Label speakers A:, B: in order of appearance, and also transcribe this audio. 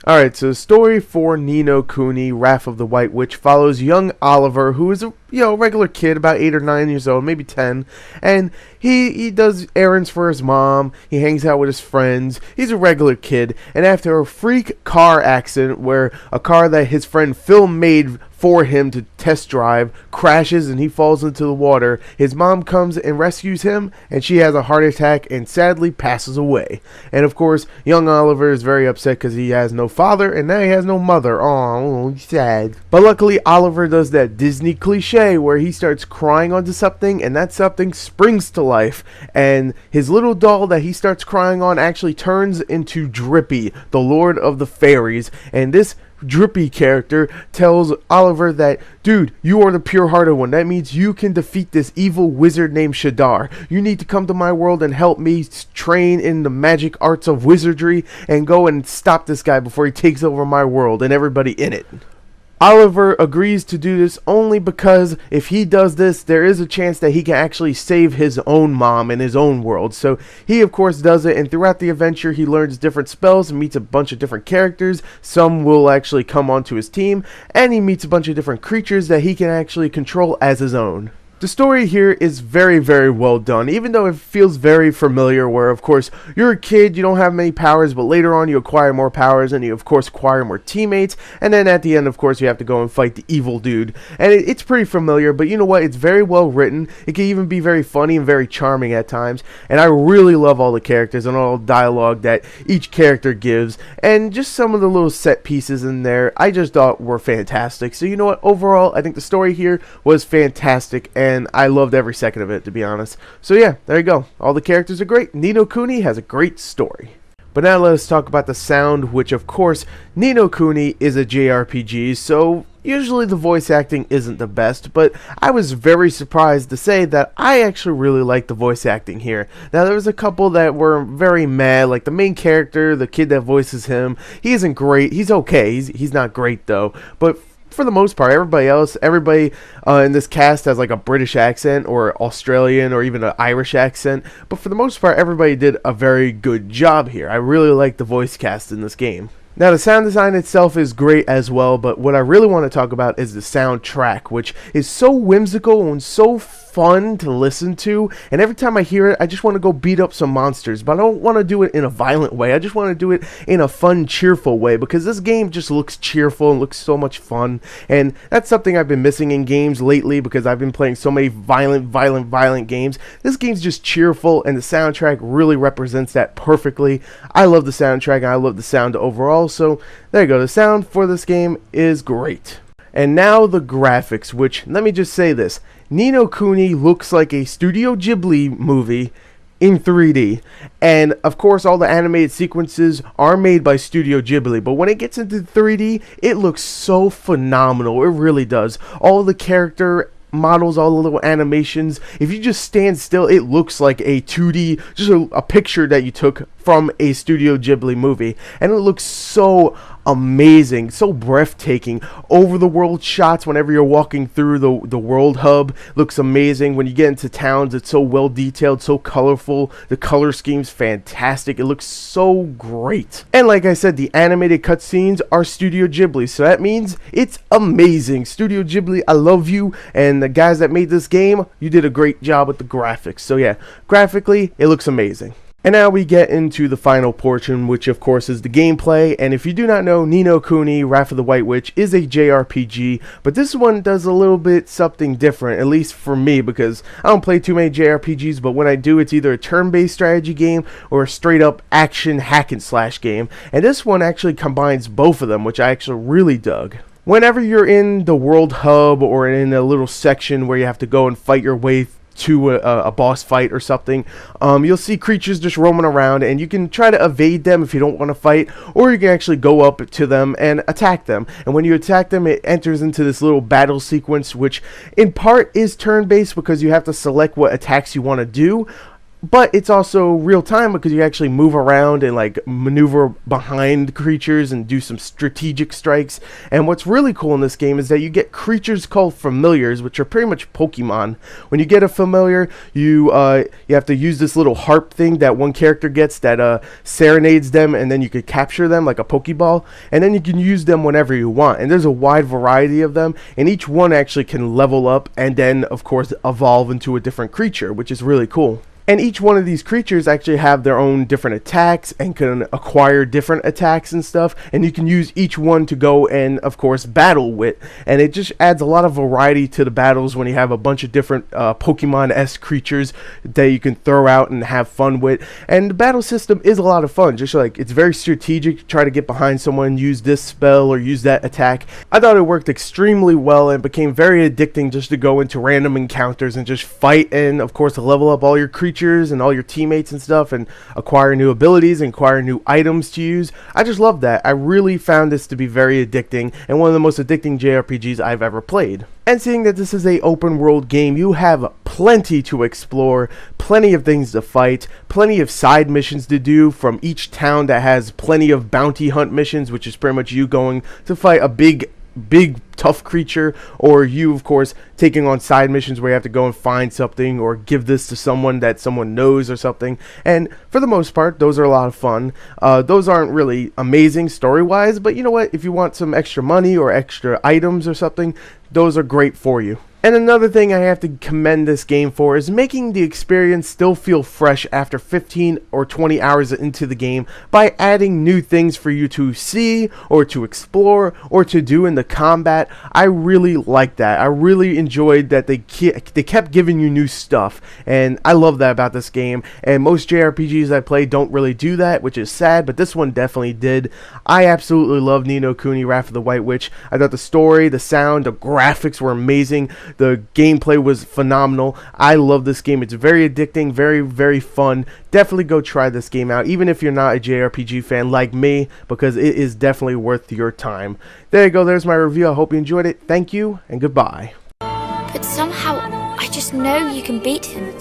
A: Alright, so the story for Ni no Kuni, Wrath of the White Witch, follows young Oliver, who is a regular kid, about 8 or 9 years old, maybe 10, and he does errands for his mom, he hangs out with his friends, he's a regular kid, and after a freak car accident where a car that his friend Phil made for him to test drive crashes and he falls into the water, his mom comes and rescues him, and she has a heart attack and sadly passes away. And of course, young Oliver is very upset because he has no father and now he has no mother. Oh, sad. But luckily, Oliver does that Disney cliche where he starts crying onto something and that something springs to life, and his little doll that he starts crying on actually turns into Drippy, the Lord of the Fairies. And this Drippy character tells Oliver that, dude, you are the pure-hearted one. That means you can defeat this evil wizard named Shadar. You need to come to my world and help me train in the magic arts of wizardry and go and stop this guy before he takes over my world and everybody in it. Oliver agrees to do this only because if he does this, there is a chance that he can actually save his own mom in his own world. So he, of course, does it, and throughout the adventure, he learns different spells and meets a bunch of different characters. Some will actually come onto his team, and he meets a bunch of different creatures that he can actually control as his own. The story here is very, very well done, even though it feels very familiar where, of course, you're a kid, you don't have many powers, but later on you acquire more powers and you, of course, acquire more teammates, and then at the end, of course, you have to go and fight the evil dude. And it's pretty familiar, but you know what? It's very well written. It can even be very funny and very charming at times, and I really love all the characters and all the dialogue that each character gives, and just some of the little set pieces in there I just thought were fantastic. So you know what? Overall, I think the story here was fantastic, and I loved every second of it, to be honest. So yeah, there you go. All the characters are great. Ni no Kuni has a great story. But now let us talk about the sound, which of course, Ni no Kuni is a JRPG, so usually the voice acting isn't the best, but I was very surprised to say that I actually really liked the voice acting here. Now there was a couple that were very mad, like the main character, the kid that voices him, he isn't great. He's okay. He's not great though, but for the most part, everybody in this cast has like a British accent or Australian or even an Irish accent, but for the most part, everybody did a very good job here. I really like the voice cast in this game. Now, the sound design itself is great as well, but what I really want to talk about is the soundtrack, which is so whimsical and so fun to listen to, and every time I hear it, I just want to go beat up some monsters, but I don't want to do it in a violent way. I just want to do it in a fun, cheerful way, because this game just looks cheerful and looks so much fun, and that's something I've been missing in games lately, because I've been playing so many violent games. This game's just cheerful, and the soundtrack really represents that perfectly. I love the soundtrack, and I love the sound overall, so there you go. The sound for this game is great. And now the graphics, which, let me just say this, Ni no Kuni looks like a Studio Ghibli movie in 3D. And of course, all the animated sequences are made by Studio Ghibli, but when it gets into 3D, it looks so phenomenal. It really does. All the character models, all the little animations, if you just stand still, it looks like a 2D, just a picture that you took from a Studio Ghibli movie, and it looks so amazing, so breathtaking. Over the world shots whenever you're walking through the world hub looks amazing. When you get into towns, it's so well detailed, so colorful. The color scheme's fantastic. It looks so great. And like I said, the animated cutscenes are Studio Ghibli, so that means it's amazing. Studio Ghibli, I love you, and the guys that made this game, you did a great job with the graphics. So yeah, graphically, it looks amazing. And now we get into the final portion, which of course is the gameplay. And if you do not know, Ni no Kuni, Wrath of the White Witch is a JRPG, but this one does a little bit something different, at least for me, because I don't play too many JRPGs, but when I do, it's either a turn-based strategy game or a straight-up action hack-and-slash game. And this one actually combines both of them, which I actually really dug. Whenever you're in the world hub or in a little section where you have to go and fight your way to a boss fight or something, you'll see creatures just roaming around, and you can try to evade them if you don't want to fight, or you can actually go up to them and attack them. And when you attack them, it enters into this little battle sequence, which in part is turn-based because you have to select what attacks you want to do. but it's also real time because you actually move around and like maneuver behind creatures and do some strategic strikes. And what's really cool in this game is that you get creatures called familiars, which are pretty much Pokemon. When you get a familiar, you have to use this little harp thing that one character gets that serenades them, and then you could capture them like a Pokeball, and then you can use them whenever you want. And there's a wide variety of them, and each one actually can level up and then of course evolve into a different creature, which is really cool. And each one of these creatures actually have their own different attacks and can acquire different attacks and stuff. And you can use each one to go and, of course, battle with. And it just adds a lot of variety to the battles when you have a bunch of different Pokemon-esque creatures that you can throw out and have fun with. And the battle system is a lot of fun. Just like, it's very strategic. Try to get behind someone, use this spell or use that attack. I thought it worked extremely well and became very addicting just to go into random encounters and just fight and, of course, level up all your creatures and all your teammates and stuff, and acquire new abilities and acquire new items to use. I just love that. I really found this to be very addicting and one of the most addicting JRPGs I've ever played. And seeing that this is a open world game, you have plenty to explore, plenty of things to fight, plenty of side missions to do from each town that has plenty of bounty hunt missions, which is pretty much you going to fight a big tough creature, or you of course taking on side missions where you have to go and find something or give this to someone that someone knows or something. And for the most part, those are a lot of fun. Those aren't really amazing story wise, but you know what, if you want some extra money or extra items or something, those are great for you. And another thing I have to commend this game for is making the experience still feel fresh after 15 or 20 hours into the game by adding new things for you to see or to explore or to do in the combat. I really like that. I really enjoyed that they kept giving you new stuff, and I love that about this game. And most JRPGs I play don't really do that, which is sad, but this one definitely did. I absolutely love Ni no Kuni Wrath of the White Witch. I thought the story, the sound, the graphics were amazing. The gameplay was phenomenal. I love this game. It's very addicting, very, very fun. Definitely go try this game out, even if you're not a JRPG fan like me, because it is definitely worth your time. There you go. There's my review. I hope you enjoyed it. Thank you, and goodbye.
B: But somehow, I just know you can beat him.